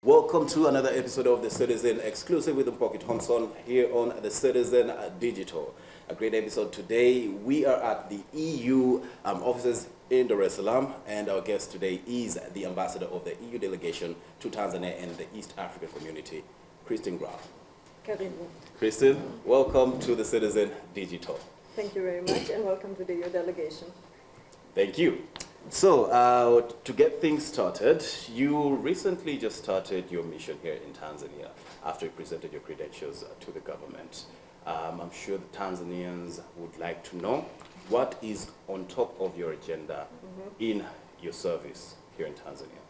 Welcome to another episode of The Citizen, exclusive with Pocket Thompson here on The Citizen Digital. A great episode today. We are at the EU offices in Dar es Salaam, and our guest today is the ambassador of the EU delegation to Tanzania and the East African community, Grau. Karibu. Kristen, welcome to The Citizen Digital. Thank you very much, and welcome to the EU delegation. Thank you. So, to get things started, you recently just started your mission here in Tanzania after you presented your credentials to the government. I'm sure the Tanzanians would like to know what is on top of your agenda in your service here in Tanzania.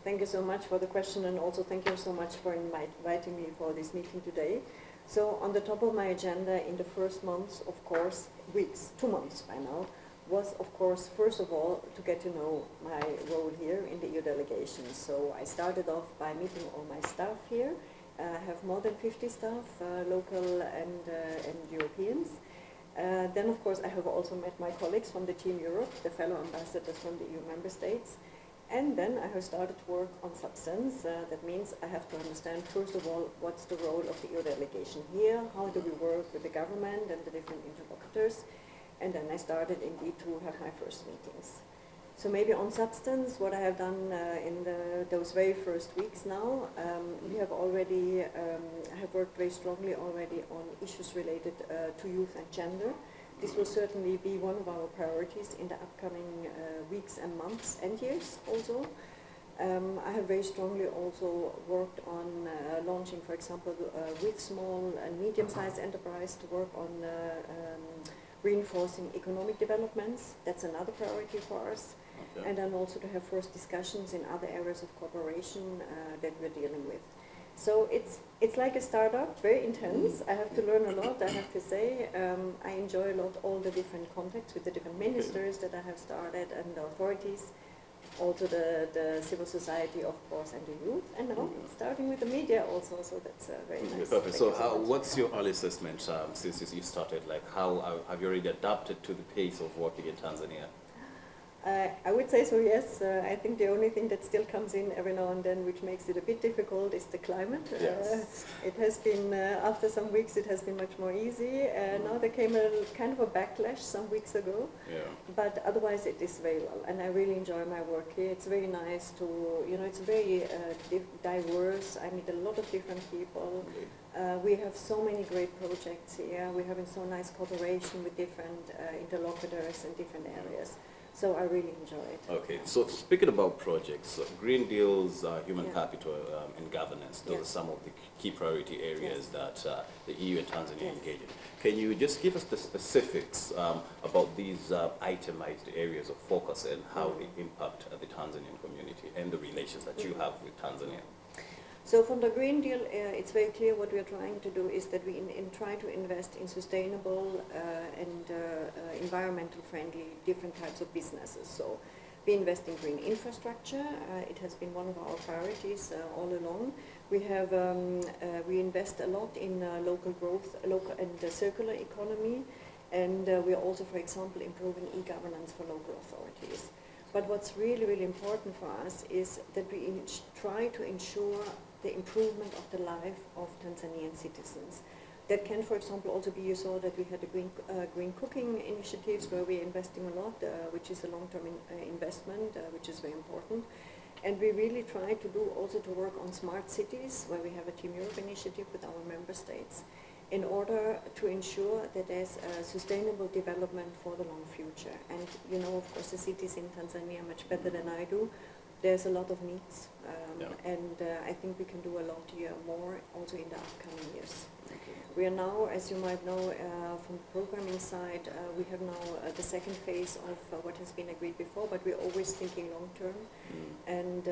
Thank you so much for the question, and also thank you so much for inviting me for this meeting today. So, on the top of my agenda in the first months, of course, 2 months by now, was, of course, first of all, to get to know my role here in the EU delegation. So I started off by meeting all my staff here. I have more than 50 staff, local and Europeans. Then, of course, I have also met my colleagues from the Team Europe, the fellow ambassadors from the EU member states. And then I have started to work on substance. That means I have to understand, first of all, what's the role of the EU delegation here, how do we work with the government and the different interlocutors. And then I started indeed to have my first meetings. So maybe on substance, what I have done in those very first weeks now, we have already, I have worked very strongly already on issues related to youth and gender. This will certainly be one of our priorities in the upcoming weeks and months and years also. I have very strongly also worked on launching, for example, with small and medium-sized enterprise to work on reinforcing economic developments. That's another priority for us. Okay. And then also to have first discussions in other areas of cooperation that we're dealing with. So it's like a startup, very intense. I have to learn a lot, I have to say. I enjoy a lot all the different contacts with the different ministers that I have started and the authorities. Also the civil society, of course, and the youth, and now starting with the media also, so that's very nice. Perfect. So what's your early assessment since you started? Like, how have you already adapted to the pace of working in Tanzania? I would say so, yes. I think the only thing that still comes in every now and then, which makes it a bit difficult, is the climate. Yes. It has been, after some weeks, it has been much more easy. Now there came a kind of a backlash some weeks ago. Yeah. But otherwise it is very well, and I really enjoy my work here. It's very nice to, it's very diverse. I meet a lot of different people. We have so many great projects here. We're having so nice cooperation with different interlocutors in different areas. So I really enjoy it. Okay, so speaking about projects, Green Deals, human capital and governance, those are some of the key priority areas that the EU and Tanzania engage in. Can you just give us the specifics about these itemized areas of focus and how they impact the Tanzanian community and the relations that you have with Tanzania? So from the Green Deal, it's very clear what we are trying to do is that we try to invest in sustainable and environmental friendly different types of businesses. So we invest in green infrastructure. It has been one of our priorities all along. We invest a lot in local growth, local and circular economy, and we are also, for example, improving e-governance for local authorities. But what's really, really important for us is that we try to ensure the improvement of the life of Tanzanian citizens. That can, for example, also be, you saw that we had the green cooking initiatives where we're investing a lot, which is a long-term investment, which is very important. And we really try to do also to work on smart cities, where we have a Team Europe initiative with our member states, in order to ensure that there's a sustainable development for the long future. And of course, the cities in Tanzania much better than I do. There's a lot of needs, and I think we can do a lot here more also in the upcoming years. Okay. We are now, as you might know, from the programming side, we have now the second phase of what has been agreed before, but we're always thinking long term, and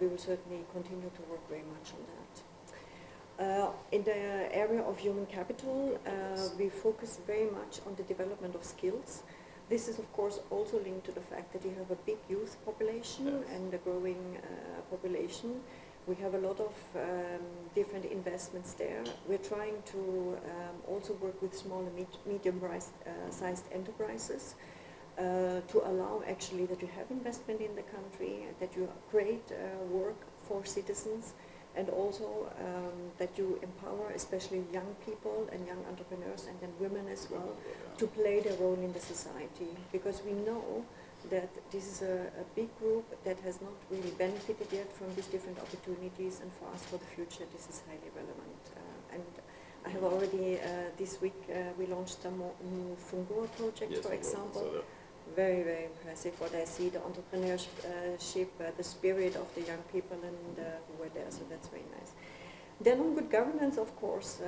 we will certainly continue to work very much on that. In the area of human capital, we focus very much on the development of skills. This is, of course, also linked to the fact that you have a big youth population and a growing population. We have a lot of different investments there. We're trying to also work with small and medium-sized enterprises to allow actually that you have investment in the country, that you create work for citizens, and also that you empower especially young people and young entrepreneurs and then women as well to play their role in the society, because we know that this is a big group that has not really benefited yet from these different opportunities, and for us for the future this is highly relevant. And I have already, this week we launched some new Fungur projects, for example. Very, very impressive what I see, the entrepreneurship, the spirit of the young people and who were there, so that's very nice. Then on good governance, of course,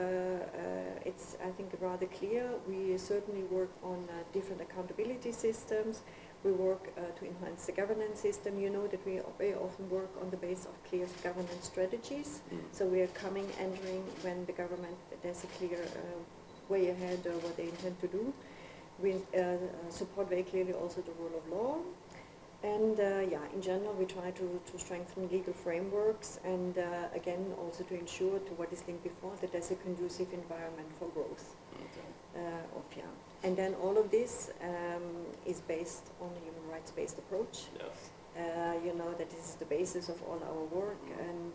it's, I think, rather clear. We certainly work on different accountability systems. We work to enhance the governance system. You know that we very often work on the basis of clear governance strategies. So we are entering when the government, there's a clear way ahead of what they intend to do. We support very clearly also the rule of law. And in general, we try to strengthen legal frameworks and again, also to ensure, to what is linked before, that there's a conducive environment for growth. And then all of this is based on a human rights-based approach. Yes. You know that this is the basis of all our work, and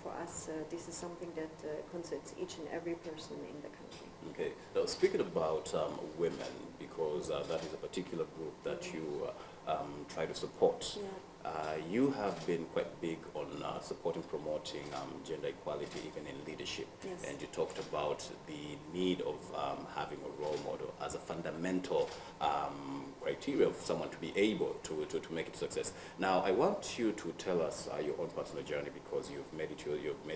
for us, this is something that concerns each and every person in the country. Okay. Now, speaking about women, because that is a particular group that you try to support. Yeah. You have been quite big on supporting, promoting gender equality even in leadership. Yes. And you talked about the need of having a role model as a fundamental criteria for someone to be able to make it success. Now, I want you to tell us your own personal journey, because you've made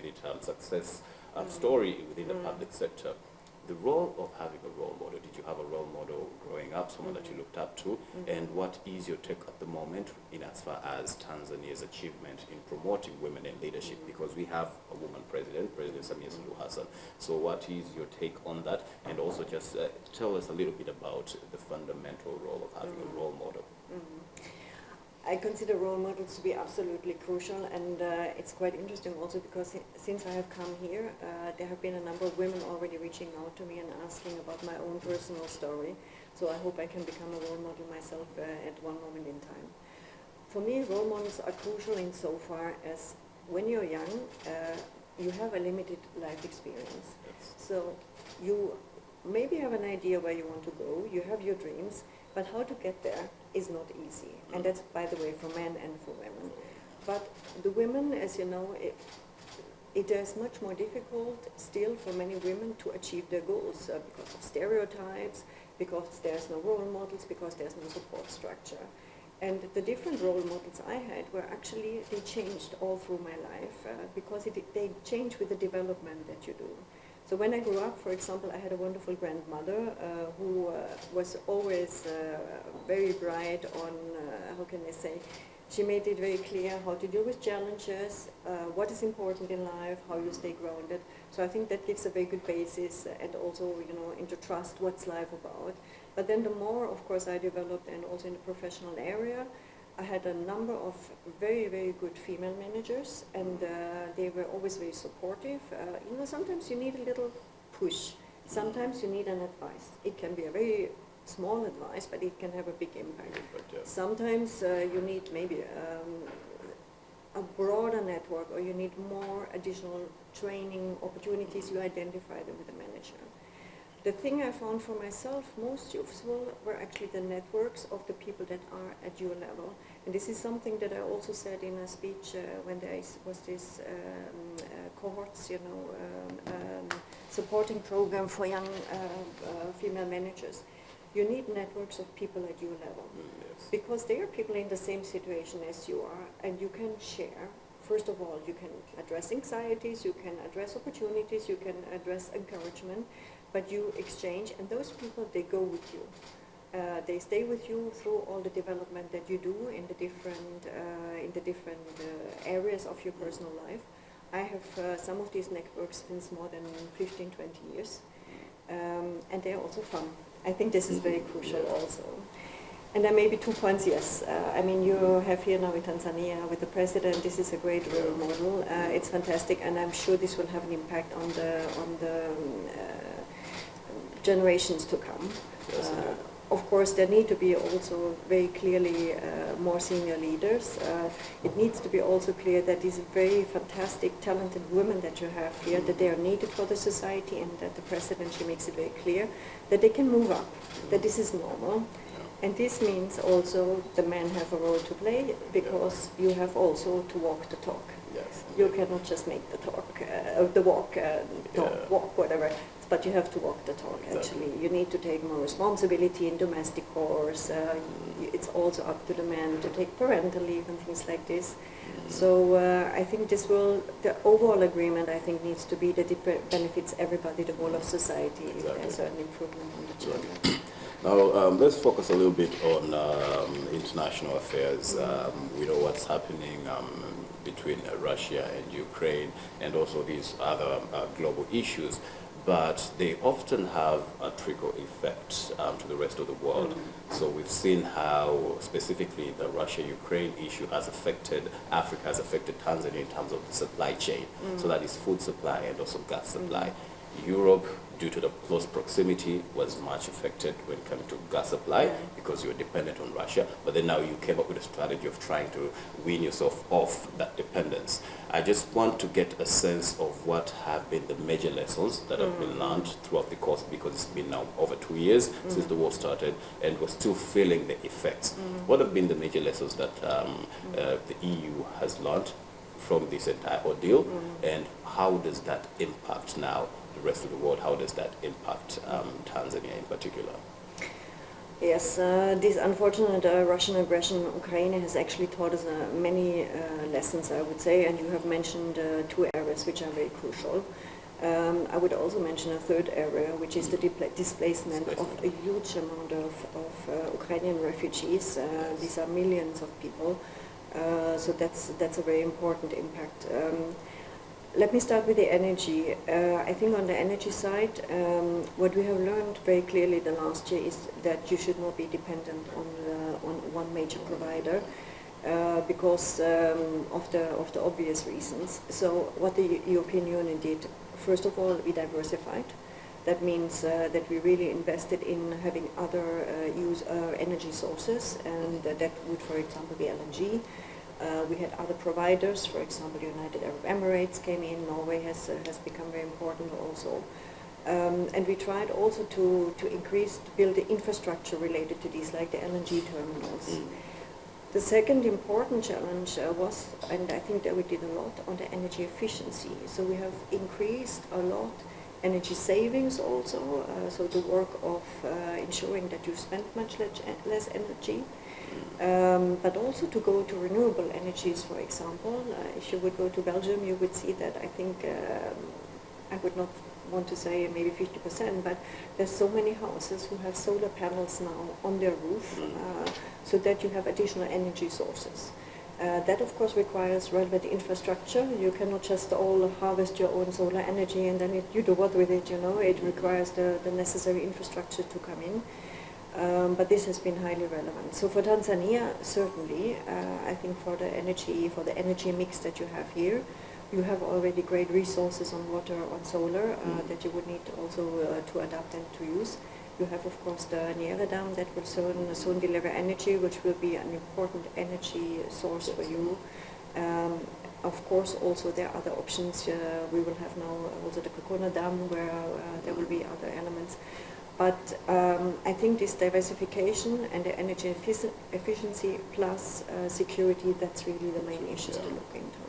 it success story within the public sector. The role of having a role model. Did you have a role model growing up, someone that you looked up to? And what is your take at the moment in as far as Tanzania's achievement in promoting women in leadership? Because we have a woman president, President Hassan. So what is your take on that? And also just tell us a little bit about the fundamental role of having a role model. I consider role models to be absolutely crucial, and it's quite interesting also because since I have come here, there have been a number of women already reaching out to me and asking about my own personal story. So I hope I can become a role model myself at one moment in time. For me, role models are crucial insofar as when you're young, you have a limited life experience. Yes. So you maybe have an idea where you want to go, you have your dreams, but how to get there is not easy. And that's, by the way, for men and for women. But the women, as you know, it is much more difficult still for many women to achieve their goals because of stereotypes, because there's no role models, because there's no support structure. And the different role models I had were actually, they changed all through my life because they change with the development that you do. So when I grew up, for example, I had a wonderful grandmother who was always very bright on, how can I say, she made it very clear how to deal with challenges, what is important in life, how you stay grounded. So I think that gives a very good basis and also, you know, into trust, what's life about. But then the more, of course, I developed and also in the professional area, I had a number of very, very good female managers, and they were always very supportive. You know, sometimes you need a little push. Sometimes you need an advice. It can be a very small advice, but it can have a big impact. Sometimes you need maybe a broader network, or you need more additional training opportunities. You identify them with the manager. The thing I found for myself most useful were actually the networks of the people that are at your level. And this is something that I also said in a speech when there was this cohorts, you know, supporting program for young female managers. You need networks of people at your level. Yes. Because they are people in the same situation as you are, and you can share. First of all, you can address anxieties, you can address opportunities, you can address encouragement, but you exchange, and those people, they go with you. They stay with you through all the development that you do in the different areas of your personal life. I have some of these networks since more than 15, 20 years, and they're also fun. I think this is very crucial also. And there may be 2 points, yes. I mean, you have here now in Tanzania with the president, this is a great role model. It's fantastic, and I'm sure this will have an impact on the generations to come. Yes, of course, there need to be also very clearly more senior leaders. It needs to be also clear that these very fantastic, talented women that you have here, that they are needed for the society, and that the president, she makes it very clear that they can move up, that this is normal. And this means also the men have a role to play, because you have also to walk the talk. Yes. You cannot just make the talk, walk, whatever, but you have to walk the talk, actually. You need to take more responsibility in domestic chores. It's also up to the men to take parental leave and things like this. So I think the overall agreement, I think, needs to be that it benefits everybody, the whole of society, if there's an improvement on the gender. Now, let's focus a little bit on international affairs. We know what's happening between Russia and Ukraine, and also these other global issues, but they often have a trickle effect to the rest of the world. So we've seen how specifically the Russia-Ukraine issue has affected Africa, has affected Tanzania in terms of the supply chain. So that is food supply and also gas supply. Europe, due to the close proximity, was much affected when it came to gas supply, because you were dependent on Russia. But then now you came up with a strategy of trying to wean yourself off that dependence. I just want to get a sense of what have been the major lessons that have been learned throughout the course, because it's been now over 2 years since the war started, and we're still feeling the effects. What have been the major lessons that the EU has learned from this entire ordeal, and how does that impact now the rest of the world? How does that impact Tanzania in particular? Yes, this unfortunate Russian aggression in Ukraine has actually taught us many lessons, I would say, and you have mentioned 2 areas which are very crucial. I would also mention a third area, which is the displacement of a huge amount of Ukrainian refugees. These are millions of people, so that's a very important impact. Let me start with the energy. I think on the energy side, what we have learned very clearly the last year is that you should not be dependent on one major provider, because of the obvious reasons. So what the European Union did, first of all, we diversified. That means that we really invested in having other energy sources, and that would, for example, be LNG. We had other providers, for example, United Arab Emirates came in, Norway has become very important also. And we tried also to build the infrastructure related to these, like the LNG terminals. The second important challenge was, and I think that we did a lot, on the energy efficiency. So we have increased a lot energy savings also, so the work of ensuring that you spend much less energy. But also to go to renewable energies, for example. If you would go to Belgium, you would see that, I think, I would not want to say maybe 50%, but there's so many houses who have solar panels now on their roof, so that you have additional energy sources. That, of course, requires relevant infrastructure. You cannot just all harvest your own solar energy and then you do what with it, you know. It requires the necessary infrastructure to come in. But this has been highly relevant. So for Tanzania, certainly, I think for the energy mix that you have here, you have already great resources on water, on solar, that you would need also to adapt and to use. You have, of course, the Niere Dam that will soon deliver energy, which will be an important energy source for you. Of course, also there are other options. We will have now also the Kokona Dam, where there will be other elements. But I think this diversification and the energy efficiency plus security, that's really the main issues to look into.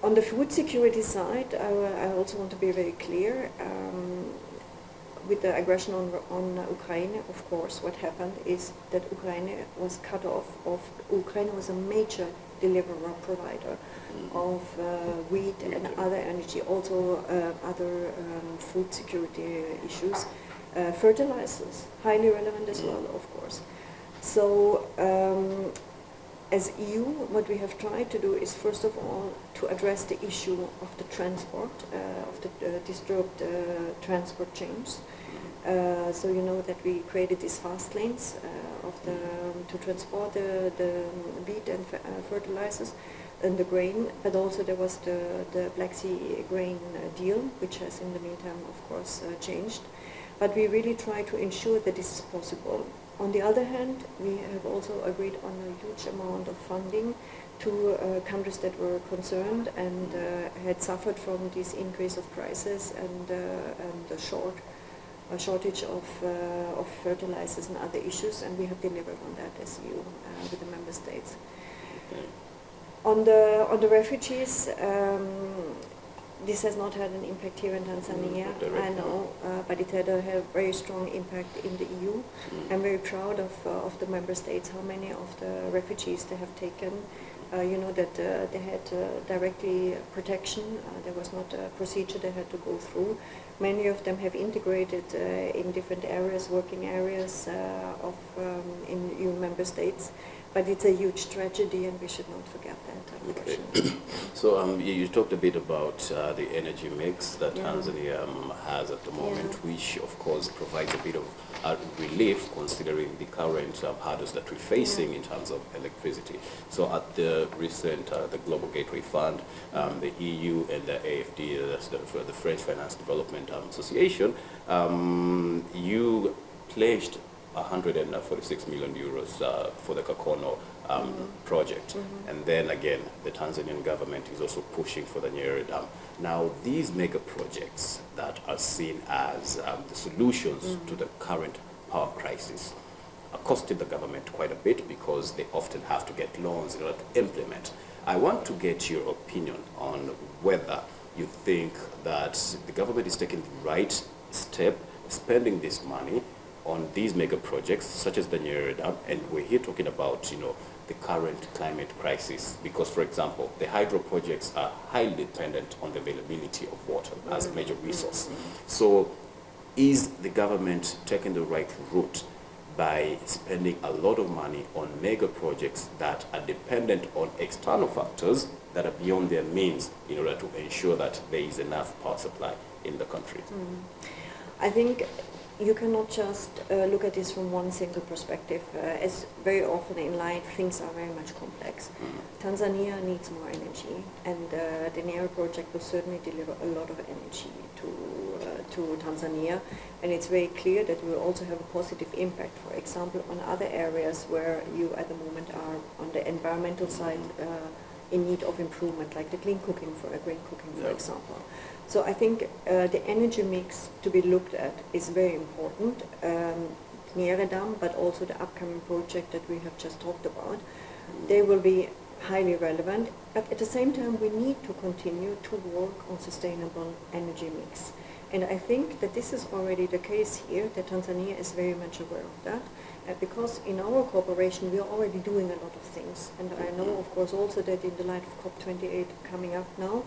On the food security side, I also want to be very clear. With the aggression on Ukraine, of course, what happened is that Ukraine was cut off. Ukraine was a major deliverer, provider of wheat and other energy, also other food security issues. Fertilizers, highly relevant as well, of course. So as EU, what we have tried to do is, first of all, to address the issue of the transport, of the disturbed transport chains. So you know that we created these fast lanes to transport the wheat and fertilizers and the grain, but also there was the Black Sea grain deal, which has in the meantime, of course, changed. But we really try to ensure that this is possible. On the other hand, we have also agreed on a huge amount of funding to countries that were concerned and had suffered from this increase of prices and a shortage of fertilizers and other issues, and we have delivered on that as EU with the member states. Okay. On the refugees, this has not had an impact here in Tanzania, I know, but it had a very strong impact in the EU. I'm very proud of the member states, how many of the refugees they have taken. You know that they had directly protection. There was not a procedure they had to go through. Many of them have integrated in different areas, working areas in EU member states. But it's a huge tragedy, and we should not forget that, unfortunately. Okay. So you talked a bit about the energy mix that Tanzania has at the moment, which of course provides a bit of relief considering the current hurdles that we're facing in terms of electricity. So at the recent the Global Gateway Fund, the EU and the AFD, that's the French Finance Development Association, you pledged 146 million euros for the Kakono project. And then again, the Tanzanian government is also pushing for the Nyerere Dam. Now, these mega projects that are seen as the solutions to the current power crisis are costing the government quite a bit because they often have to get loans in order to implement. I want to get your opinion on whether you think that the government is taking the right step, spending this money on these mega projects, such as the Nyerere Dam, and we're here talking about, you know, the current climate crisis, because, for example, the hydro projects are highly dependent on the availability of water as a major resource. So is the government taking the right route by spending a lot of money on mega projects that are dependent on external factors that are beyond their means in order to ensure that there is enough power supply in the country? I think you cannot just look at this from one single perspective. As very often in life, things are very much complex. Tanzania needs more energy, and the Nyerere project will certainly deliver a lot of energy to Tanzania, and it's very clear that we will also have a positive impact, for example, on other areas where you at the moment are on the environmental side in need of improvement, like the green cooking, for example. So I think the energy mix to be looked at is very important. Nyerere Dam, but also the upcoming project that we have just talked about, they will be highly relevant. But at the same time, we need to continue to work on sustainable energy mix. And I think that this is already the case here, that Tanzania is very much aware of that. Because in our cooperation, we are already doing a lot of things. And I know, of course, also that in the light of COP28 coming up now,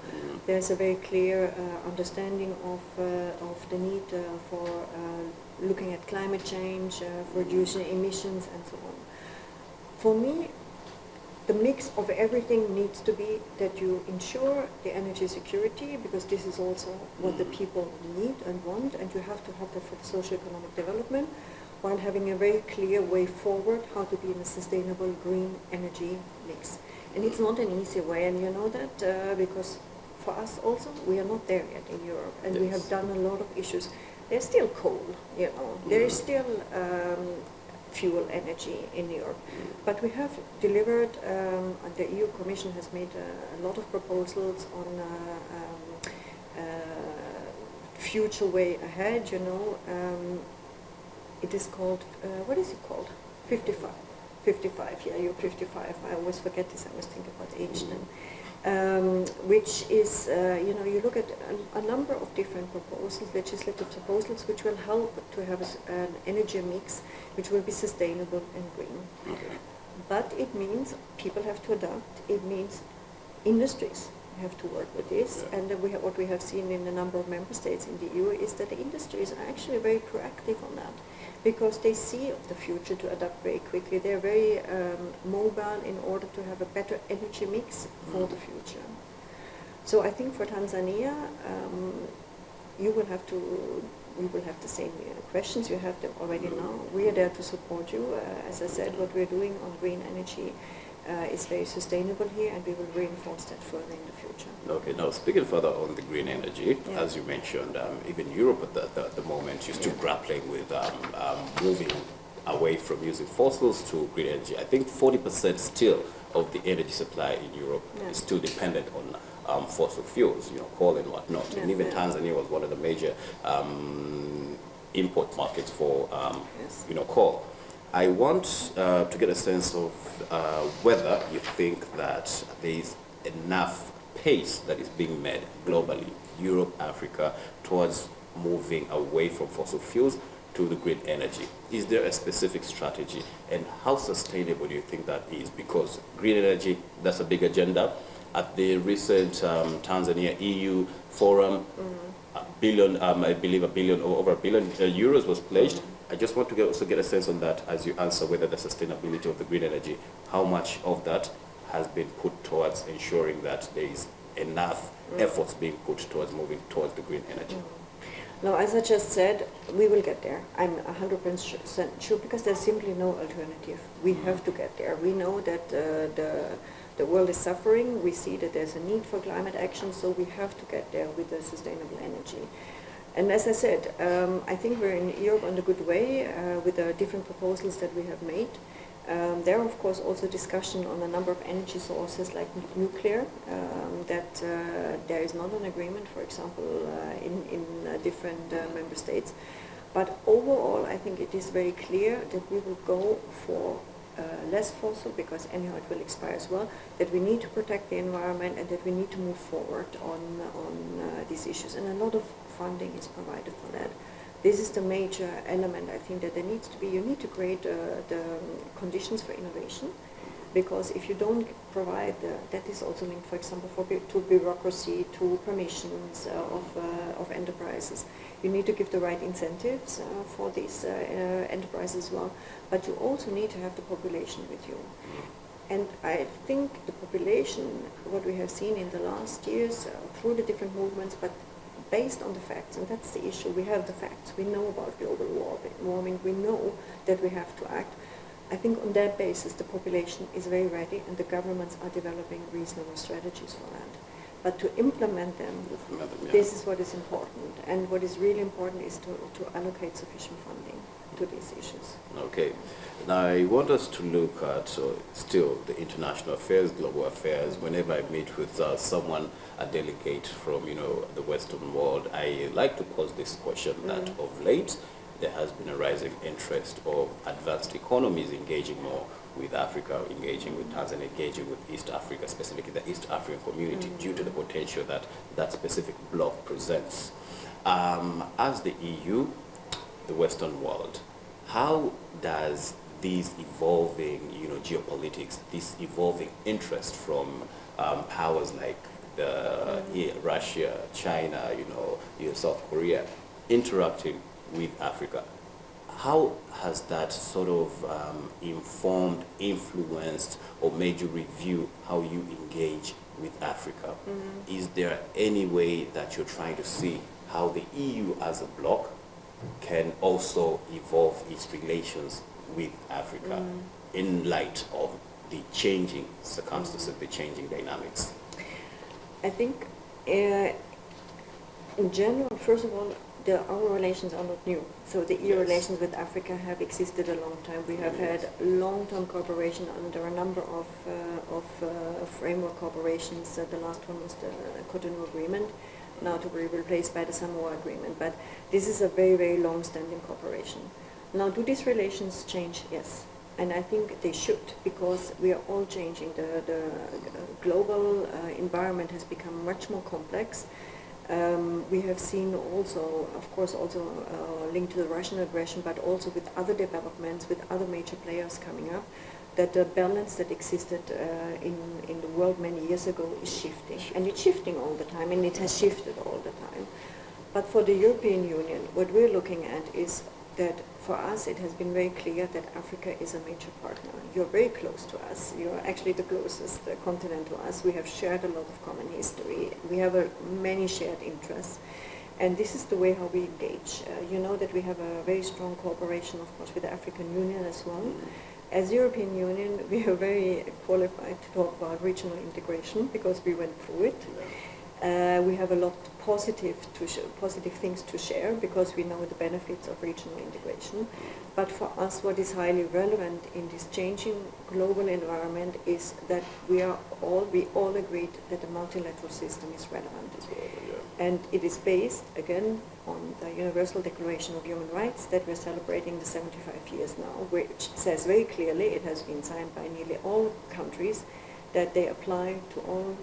there's a very clear understanding of the need for looking at climate change, for reducing emissions, and so on. For me, the mix of everything needs to be that you ensure the energy security, because this is also what the people need and want, and you have to have that for the socio-economic development, while having a very clear way forward how to be in a sustainable green energy mix. And it's not an easy way, and you know that because for us also, we are not there yet in Europe, and we have done a lot of issues. There's still coal, you know, there is still fuel energy in Europe. But we have delivered, and the EU Commission has made a lot of proposals on future way ahead, you know. It is called, what is it called? 55. 55, yeah, you're 55. I always forget this, I always think about age then. Which is, you know, you look at a number of different proposals, legislative proposals, which will help to have an energy mix which will be sustainable and green. Okay. But it means people have to adapt. It means industries have to work with this. Yeah. And what we have seen in a number of member states in the EU is that the industries are actually very proactive on that, because they see the future to adapt very quickly. They're very mobile in order to have a better energy mix for the future. So I think for Tanzania, we will have the same questions. You have them already now. We are there to support you. As I said, what we're doing on green energy is very sustainable here, and we will reinforce that further in the future. Okay, now speaking further on the green energy, Yeah. as you mentioned, even Europe at the moment is still grappling with moving away from using fossils to green energy. I think 40% still of the energy supply in Europe is still dependent on fossil fuels, coal and whatnot. Yeah, And even yeah. Tanzania was one of the major import markets for Yes. coal. I want to get a sense of whether you think that there is enough pace that is being made globally, Europe, Africa, towards moving away from fossil fuels to the green energy. Is there a specific strategy, and how sustainable do you think that is? Because green energy, that's a big agenda. At the recent Tanzania EU forum, a billion, I believe over a billion euros was pledged. I just want to also get a sense on that as you answer whether the sustainability of the green energy, how much of that has been put towards ensuring that there is enough efforts being put towards moving towards the green energy. No, as I just said, we will get there. I'm 100% sure, because there's simply no alternative. We have to get there. We know that the world is suffering. We see that there's a need for climate action, so we have to get there with the sustainable energy. And as I said, I think we're in Europe on a good way with the different proposals that we have made. There are, of course, also discussion on a number of energy sources like nuclear, that there is not an agreement, for example, in different member states. But overall, I think it is very clear that we will go for less fossil, because anyhow it will expire as well, that we need to protect the environment, and that we need to move forward on these issues. And a lot of funding is provided for that. This is the major element, I think, that there needs to be. You need to create the conditions for innovation, because if you don't provide, that is also linked, for example, to bureaucracy, to permissions of enterprises. You need to give the right incentives for these enterprises as well, but you also need to have the population with you. And I think the population, what we have seen in the last years through the different movements, but based on the facts, and that's the issue, we have the facts, we know about global warming, we know that we have to act. I think on that basis the population is very ready, and the governments are developing reasonable strategies for that. But to implement them, this is what is important, and what is really important is to allocate sufficient funding to these issues. Okay. Now I want us to look at still the international affairs, global affairs. Whenever I meet with someone, a delegate from the Western world, I like to pose this question that of late there has been a rising interest of advanced economies engaging more with Africa, engaging with Tanzania, engaging with East Africa, specifically the East African community, due to the potential that that specific bloc presents. As the EU, the Western world, how does these evolving, geopolitics, this evolving interest from powers like Russia, China, South Korea, interacting with Africa, how has that sort of informed, influenced, or made you review how you engage with Africa? Is there any way that you're trying to see how the EU as a bloc can also evolve its relations with Africa in light of the changing circumstances, the changing dynamics? I think in general, first of all, our relations are not new. So the EU relations with Africa have existed a long time. We have had long-term cooperation under a number of framework corporations. The last one was the Cotonou Agreement, now to be replaced by the Samoa Agreement. But this is a very, very long-standing cooperation. Now, do these relations change? Yes. And I think they should, because we are all changing. The global environment has become much more complex. We have seen also, of course, also linked to the Russian aggression, but also with other developments, with other major players coming up, that the balance that existed in the world many years ago is shifting. And it's shifting all the time, and it has shifted all the time. But for the European Union, what we're looking at is that for us it has been very clear that Africa is a major partner. You're very close to us. You're actually the closest continent to us. We have shared a lot of common history. We have many shared interests. And this is the way how we engage. You know that we have a very strong cooperation, of course, with the African Union as well. as European Union, we are very qualified to talk about regional integration because we went through it. We have a lot positive things to share because we know the benefits of regional integration. But for us, what is highly relevant in this changing global environment is that we all agreed that the multilateral system is relevant. And it is based, again, on the Universal Declaration of Human Rights that we're celebrating the 75 years now, which says very clearly, it has been signed by nearly all countries, that they apply to all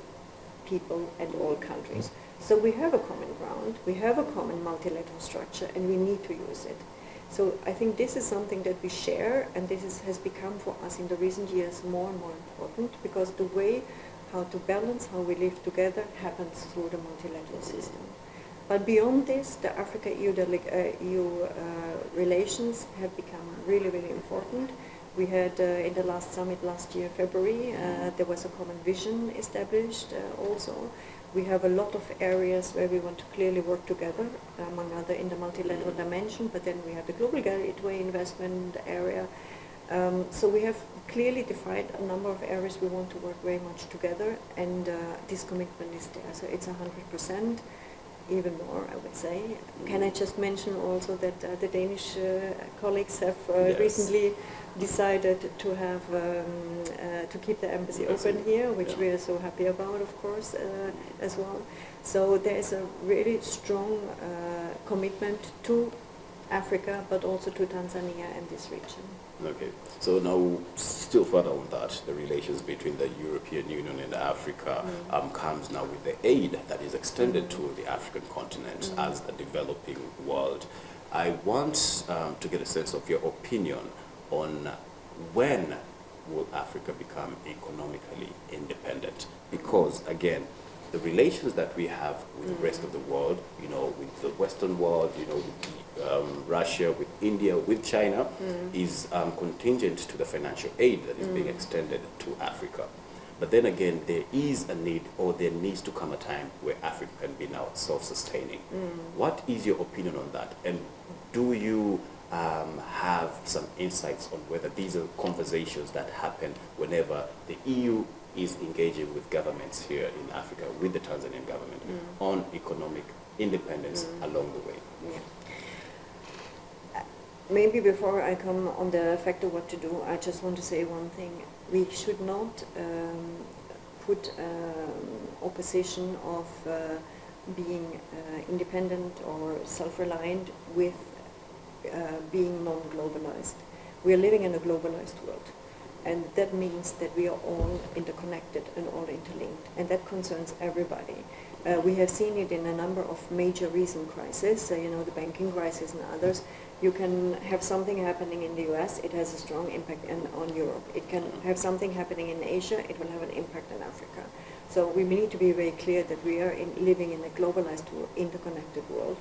people and all countries. So we have a common ground, we have a common multilateral structure, and we need to use it. So I think this is something that we share, and this has become for us in the recent years more and more important, because the way how to balance how we live together happens through the multilateral system. But beyond this, the Africa-EU relations have become really, really important. We had in the last summit last year, February, there was a common vision established also. We have a lot of areas where we want to clearly work together, among other in the multilateral dimension, but then we have the global gateway investment area. So we have clearly defined a number of areas we want to work very much together, and this commitment is there. So it's 100%, even more, I would say. Can I just mention also that the Danish colleagues have recently decided to have to keep the embassy open here, which we are so happy about, of course, as well. So there is a really strong commitment to Africa, but also to Tanzania and this region. Okay, so now still further on that, the relations between the European Union and Africa comes now with the aid that is extended to the African continent as a developing world. I want to get a sense of your opinion on when will Africa become economically independent? Because again, the relations that we have with the rest of the world, with the Western world, with Russia, with India, with China, is contingent to the financial aid that is being extended to Africa. But then again, there is a need, or there needs to come a time where Africa can be now self-sustaining. What is your opinion on that? And do you have some insights on whether these are conversations that happen whenever the EU is engaging with governments here in Africa, with the Tanzanian government, on economic independence along the way? Yeah. Maybe before I come on the fact of what to do, I just want to say one thing. We should not put opposition of being independent or self-reliant with being non-globalized. We are living in a globalized world. And that means that we are all interconnected and all interlinked, and that concerns everybody. We have seen it in a number of major recent crises, the banking crisis and others. You can have something happening in the US, it has a strong impact on Europe. It can have something happening in Asia, it will have an impact on Africa. So we need to be very clear that we are living in a globalized, interconnected world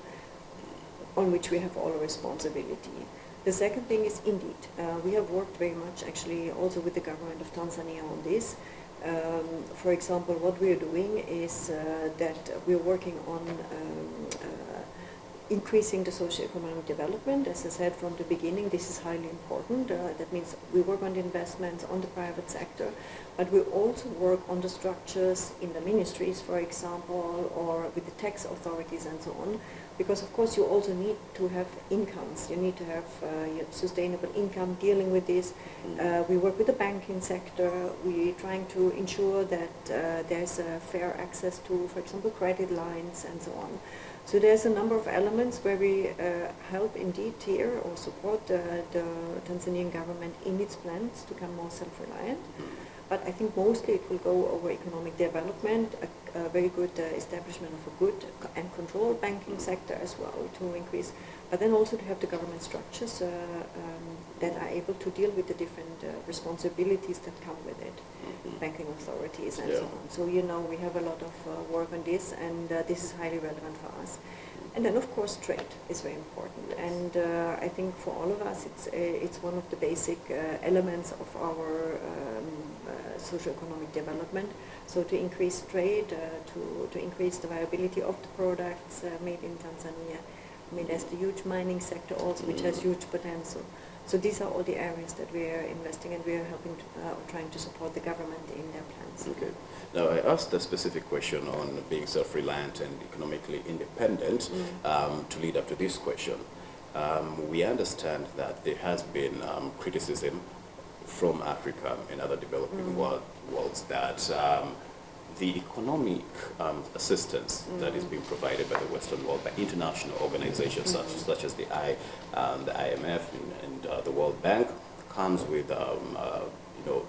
on which we have all a responsibility. The second thing is, indeed, we have worked very much actually also with the government of Tanzania on this. For example, what we are doing is that we are working on increasing the socio-economic development. As I said from the beginning, this is highly important. That means we work on the investments on the private sector, but we also work on the structures in the ministries, for example, or with the tax authorities and so on. Because of course you also need to have incomes. You need to have sustainable income dealing with this. We work with the banking sector. We're trying to ensure that there's a fair access to, for example, credit lines and so on. So there's a number of elements where we help indeed here or support the Tanzanian government in its plans to become more self-reliant. But I think mostly it will go over economic development, a very good establishment of a good and controlled banking sector as well to increase, but then also to have the government structures that are able to deal with the different responsibilities that come with it, banking authorities and so on. So we have a lot of work on this, and this is highly relevant for us. And then of course trade is very important, and I think for all of us it's one of the basic elements of our socio-economic development. So to increase trade, to increase the viability of the products made in Tanzania. I mean, there's the huge mining sector also, which has huge potential. So these are all the areas that we are investing, and we are helping, trying to support the government in their plans. Okay. Now, I asked a specific question on being self-reliant and economically independent to lead up to this question. We understand that there has been criticism from Africa and other developing worlds that the economic assistance that is being provided by the Western world, by international organizations such as the IMF and the World Bank, comes with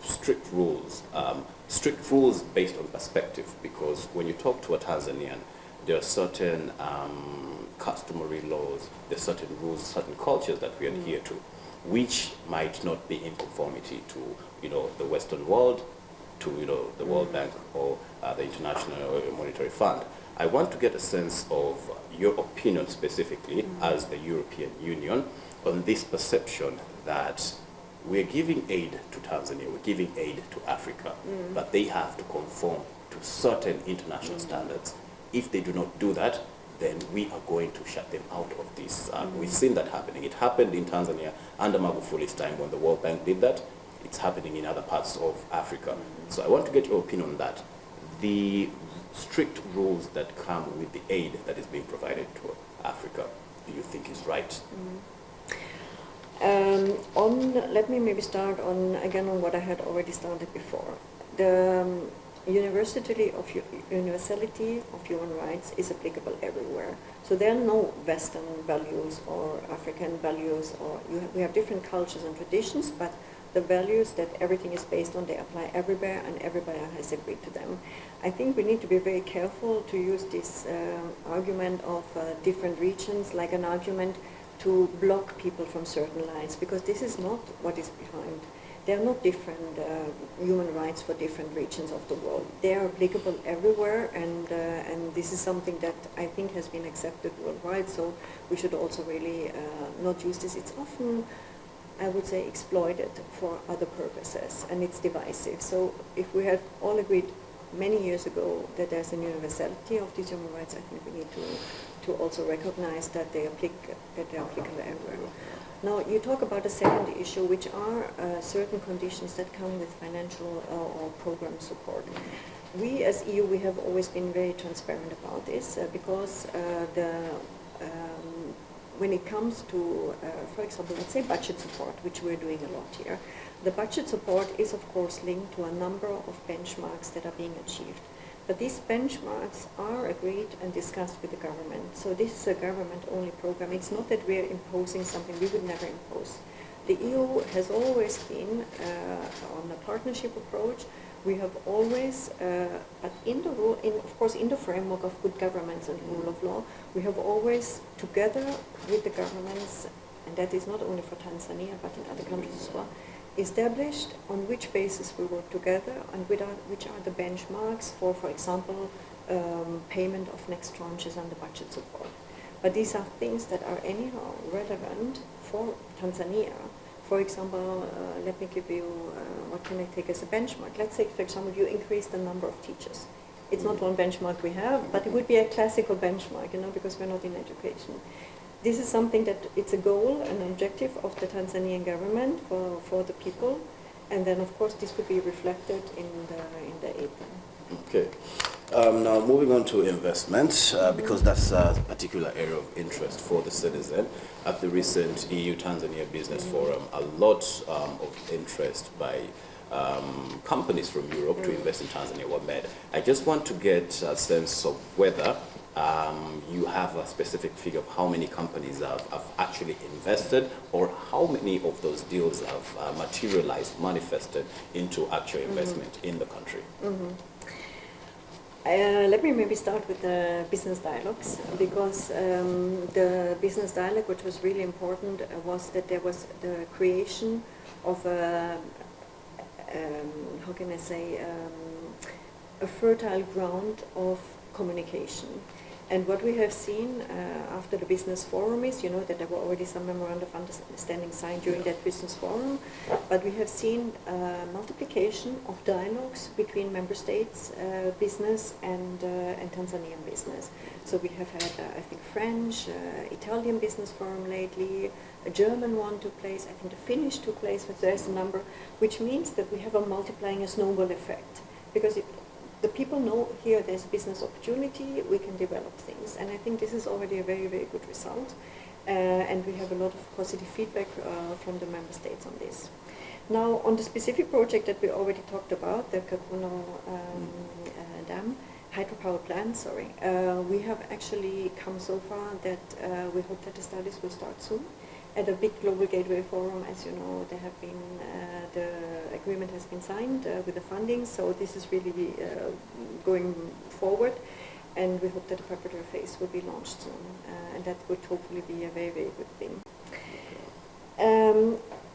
strict rules based on perspective. Because when you talk to a Tanzanian, there are certain customary laws, there are certain rules, certain cultures that we adhere to, which might not be in conformity to the Western world, to the World Bank or the International Monetary Fund. I want to get a sense of your opinion specifically as the European Union on this perception that we're giving aid to Tanzania, we're giving aid to Africa, but they have to conform to certain international standards. If they do not do that, then we are going to shut them out of this. We've seen that happening. It happened in Tanzania under Magufuli's time when the World Bank did that. It's happening in other parts of Africa. So I want to get your opinion on that. The strict rules that come with the aid that is being provided to Africa, do you think is right? Let me maybe start again on what I had already started before. The universality of human rights is applicable everywhere. So there are no Western values or African values, or we have different cultures and traditions, but the values that everything is based on, they apply everywhere, and everybody has agreed to them. I think we need to be very careful to use this argument of different regions like an argument to block people from certain lines, because this is not what is behind. There are no different human rights for different regions of the world. They are applicable everywhere, and this is something that I think has been accepted worldwide, so we should also really not use this. It's often, I would say, exploited for other purposes, and it's divisive. So if we had all agreed many years ago that there's an universality of these human rights, I think we need to also recognize that they are applicable everywhere. Now, you talk about a second issue, which are certain conditions that come with financial or program support. We as EU, we have always been very transparent about this because when it comes to, for example, let's say budget support, which we're doing a lot here, the budget support is of course linked to a number of benchmarks that are being achieved. But these benchmarks are agreed and discussed with the government. So this is a government-only program. It's not that we're imposing something we would never impose. The EU has always been on a partnership approach. We have always, but of course, in the framework of good governance and rule of law, we have always, together with the governments, and that is not only for Tanzania but in other countries as well, established on which basis we work together and which are the benchmarks for example, payment of next tranches under budget support. But these are things that are anyhow relevant for Tanzania. For example, let me give you, what can I take as a benchmark? Let's say, for example, you increase the number of teachers. It's not one benchmark we have, but it would be a classical benchmark, because we're not in education. This is something that it's a goal, an objective of the Tanzanian government for the people, and then of course this would be reflected in the aid. Okay. Now moving on to investment, because that's a particular area of interest for the citizen. At the recent EU-Tanzania Business Forum, a lot of interest by companies from Europe to invest in Tanzania were made. I just want to get a sense of whether you have a specific figure of how many companies have actually invested, or how many of those deals have materialized, manifested into actual investment in the country. Let me maybe start with the business dialogues, because the business dialogue, which was really important, was that there was the creation of how can I say, a fertile ground of communication. And what we have seen after the business forum is, you know, that there were already some memorandum of understanding signed during that business forum, but we have seen multiplication of dialogues between member states, business and Tanzanian business. So we have had, I think, French, Italian business forum lately, a German one took place, I think the Finnish took place, but there's a number, which means that we have a multiplying a snowball effect. Because the people know here there's a business opportunity, we can develop things. And I think this is already a very, very good result. And we have a lot of positive feedback from the member states on this. Now, on the specific project that we already talked about, the Kakuno Dam, hydropower plant, we have actually come so far that we hope that the studies will start soon. At a big global gateway forum, as you know, there have been the agreement has been signed with the funding, so this is really going forward, and we hope that the preparatory phase will be launched soon, and that would hopefully be a very, very good thing.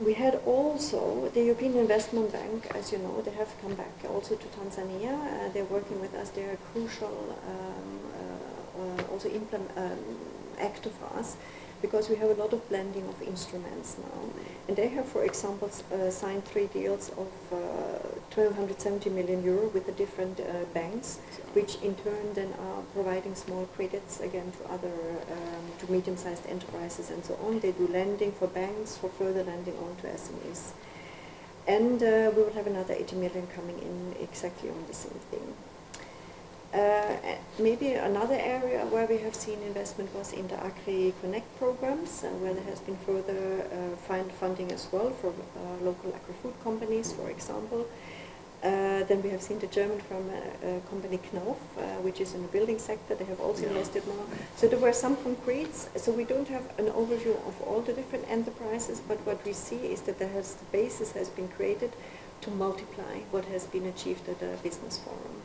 We had also the European Investment Bank, as you know, they have come back also to Tanzania. They're working with us. They're a crucial also actor for us, because we have a lot of blending of instruments now. And they have, for example, signed 3 deals of 1,270 million euro with the different banks, which in turn then are providing small credits again to other, to medium-sized enterprises and so on. They do lending for banks, for further lending on to SMEs. And we will have another 80 million coming in exactly on the same thing. Maybe another area where we have seen investment was in the Agri-Connect programs, where there has been further funding as well for local agri-food companies, for example. Then we have seen the German company Knauf, which is in the building sector. They have also invested more. So there were some concretes. So we don't have an overview of all the different enterprises, but what we see is that the basis has been created to multiply what has been achieved at the business forum.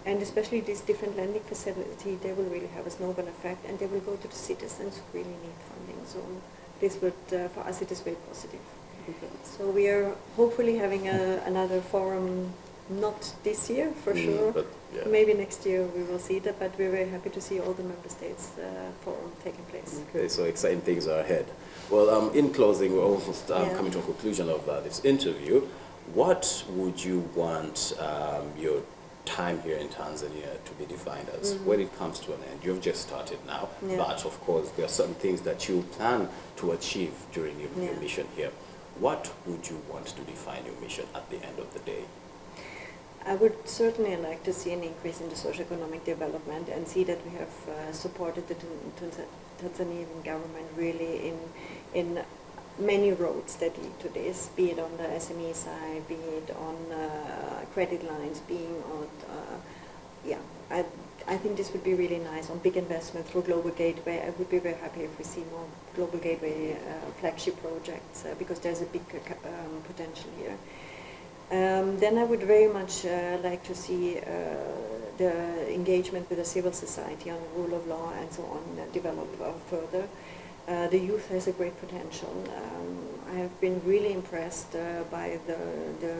And especially this different lending facility, they will really have a snowball effect, and they will go to the citizens who really need funding. So this would, for us, it is very positive. Okay. So we are hopefully having another forum, not this year for sure. But maybe next year we will see that. But we're very happy to see all the member states forum taking place. Okay, so exciting things are ahead. Well, in closing, we're almost coming to a conclusion of this interview. What would you want your time here in Tanzania to be defined as when it comes to an end? You've just started now, but of course there are certain things that you plan to achieve during your mission here. What would you want to define your mission at the end of the day? I would certainly like to see an increase in the socio-economic development and see that we have supported the Tanzanian government really in many roads that lead to this, be it on the SME side, be it on credit lines, being on, I think this would be really nice on big investment through Global Gateway. I would be very happy if we see more Global Gateway flagship projects because there's a big potential here. Then I would very much like to see the engagement with the civil society on the rule of law and so on develop further. The youth has a great potential. I have been really impressed by the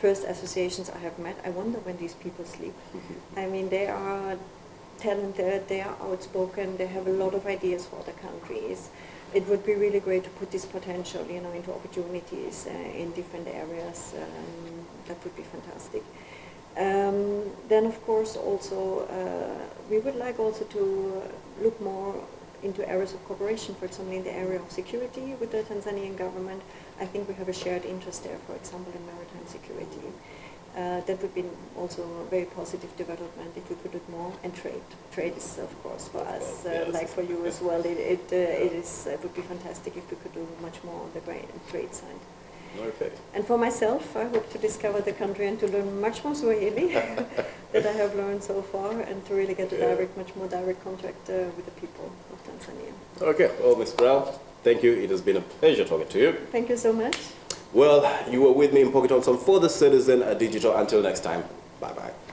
first associations I have met. I wonder when these people sleep. I mean, they are talented, they are outspoken, they have a lot of ideas for the countries. It would be really great to put this potential, you know, into opportunities in different areas. That would be fantastic. Then, of course, also we would like also to look more into areas of cooperation, for example, in the area of security with the Tanzanian government. I think we have a shared interest there, for example, in maritime security. That would be also a very positive development if we could do more. And trade. Trade is, of course, for us, like for you as well, it would be fantastic if we could do much more on the trade side. Okay. And for myself, I hope to discover the country and to learn much more Swahili that I have learned so far, and to really get a much more direct contact with the people of Tanzania. Okay, well, Ms. Grau, thank you. It has been a pleasure talking to you. Thank you so much. Well, you were with me in Pocket on some For the Citizen Digital. Until next time, bye-bye.